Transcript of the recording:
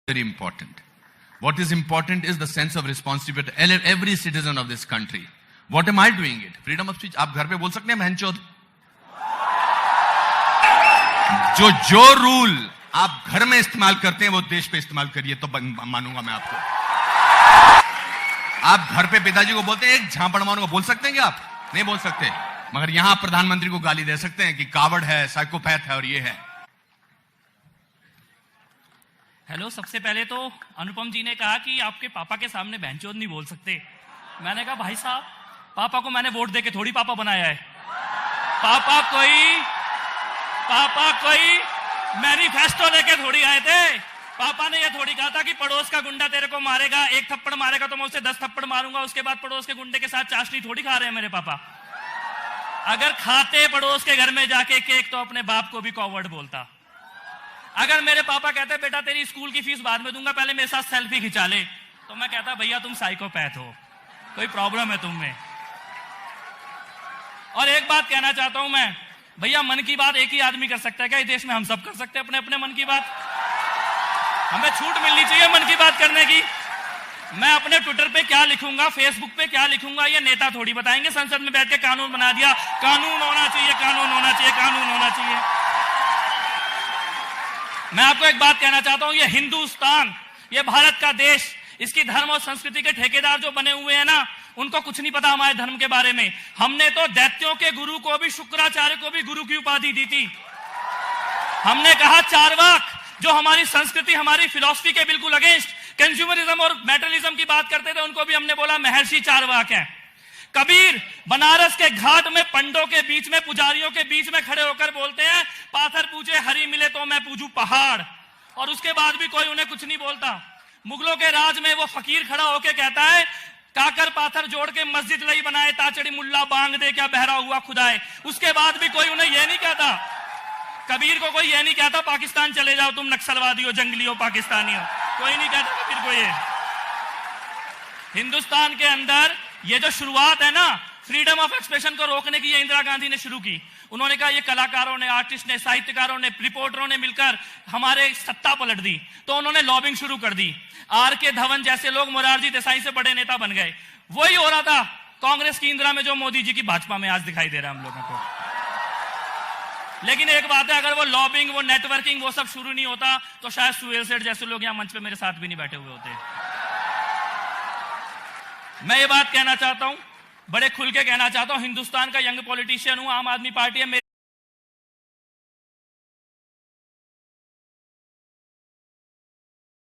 very important. What is important is the sense of responsibility. Every citizen of this country. What am I doing it? Freedom of speech. आप घर पे बोल सकते हैं बहनचोद? जो rule आप घर में इस्तेमाल करते हैं वो देश पे इस्तेमाल करिए तो मानूंगा मैं आपको. आप घर पे पिताजी को बोलते हैं एक झापड़ मारूंगा, बोल सकते हैं क्या आप? नहीं बोल सकते. मगर यहां प्रधानमंत्री को गाली दे सकते हैं कि कावड़ है, साइकोपैथ है और ये है. हेलो, सबसे पहले तो अनुपम जी ने कहा कि आपके पापा के सामने बहनचोद नहीं बोल सकते. मैंने कहा भाई साहब, पापा को मैंने वोट देके थोड़ी पापा बनाया है. पापा कोई मैनिफेस्टो लेके थोड़ी आए थे. पापा ने ये थोड़ी कहा था कि पड़ोस का गुंडा तेरे को मारेगा, एक थप्पड़ मारेगा तो मैं उसे 10 थप्पड़ मारूंगा, उसके बाद पड़ोस के गुंडे के साथ चाशनी थोड़ी खा रहे हैं मेरे पापा. अगर खाते पड़ोस के घर में जाके केक तो अपने बाप को भी कॉवर्ड बोलता. अगर मेरे पापा कहते बेटा तेरी स्कूल की फीस बाद में दूंगा, पहले मेरे साथ सेल्फी खिंचा ले, तो मैं कहता भैया तुम साइकोपैथ हो, कोई प्रॉब्लम है तुम में. और एक बात कहना चाहता हूं मैं, भैया मन की बात एक ही आदमी कर सकता है क्या? इस देश में हम सब कर सकते हैं अपने अपने मन की बात. हमें छूट मिलनी चाहिए मन की बात करने की. मैं अपने ट्विटर पे क्या लिखूंगा, फेसबुक पे क्या लिखूंगा, ये नेता थोड़ी बताएंगे. संसद में बैठ के कानून बना दिया, कानून होना चाहिए, कानून होना चाहिए, कानून होना चाहिए. मैं आपको एक बात कहना चाहता हूं, ये हिंदुस्तान, ये भारत का देश, इसकी धर्म और संस्कृति के ठेकेदार जो बने हुए हैं ना, उनको कुछ नहीं पता हमारे धर्म के बारे में. हमने तो दैत्यों के गुरु को भी, शुक्राचार्य को भी गुरु की उपाधि दी थी. हमने कहा चारवाक, जो हमारी संस्कृति, हमारी फिलॉसफी के बिल्कुल अगेंस्ट कंज्यूमरिज्म और मेटलिज्म की बात करते थे, उनको भी हमने बोला महर्षि चारवाक हैं. कबीर बनारस के घाट में पंडों के बीच में, पुजारियों के बीच में खड़े होकर बोलते हैं पाथर पूछे हरी मिले तो मैं पूजू पहाड़, और उसके बाद भी कोई उन्हें कुछ नहीं बोलता. मुगलों के राज में वो फकीर खड़ा होकर कहता है काकर पाथर जोड़ के मस्जिद लई बनाए, ताचड़ी मुल्ला बांग दे क्या बहरा हुआ खुदाए. उसके बाद भी कोई उन्हें यह नहीं कहता, कबीर को कोई यह नहीं कहता पाकिस्तान चले जाओ तुम नक्सलवादी हो, जंगली हो, पाकिस्तानी हो. कोई नहीं कहता कबीर को. ये हिंदुस्तान के अंदर ये जो शुरुआत है ना फ्रीडम ऑफ एक्सप्रेशन को रोकने की, ये इंदिरा गांधी ने शुरू की. उन्होंने कहा ये कलाकारों ने, आर्टिस्ट ने, साहित्यकारों ने, रिपोर्टरों ने मिलकर हमारे सत्ता पलट दी. तो उन्होंने लॉबिंग शुरू कर दी. आर.के. धवन जैसे लोग मोरारजी देसाई से बड़े नेता बन गए. वही हो रहा था कांग्रेस की इंदिरा में जो मोदी जी की भाजपा में आज दिखाई दे रहा है हम लोगों को. लेकिन एक बात है, अगर वो लॉबिंग, वो नेटवर्किंग, वो सब शुरू नहीं होता तो शायद सुहेल सेठ जैसे लोग यहाँ मंच पे मेरे साथ भी नहीं बैठे हुए होते. मैं ये बात कहना चाहता हूं, बड़े खुल के कहना चाहता हूं, हिंदुस्तान का यंग पॉलिटिशियन हूं, आम आदमी पार्टी है.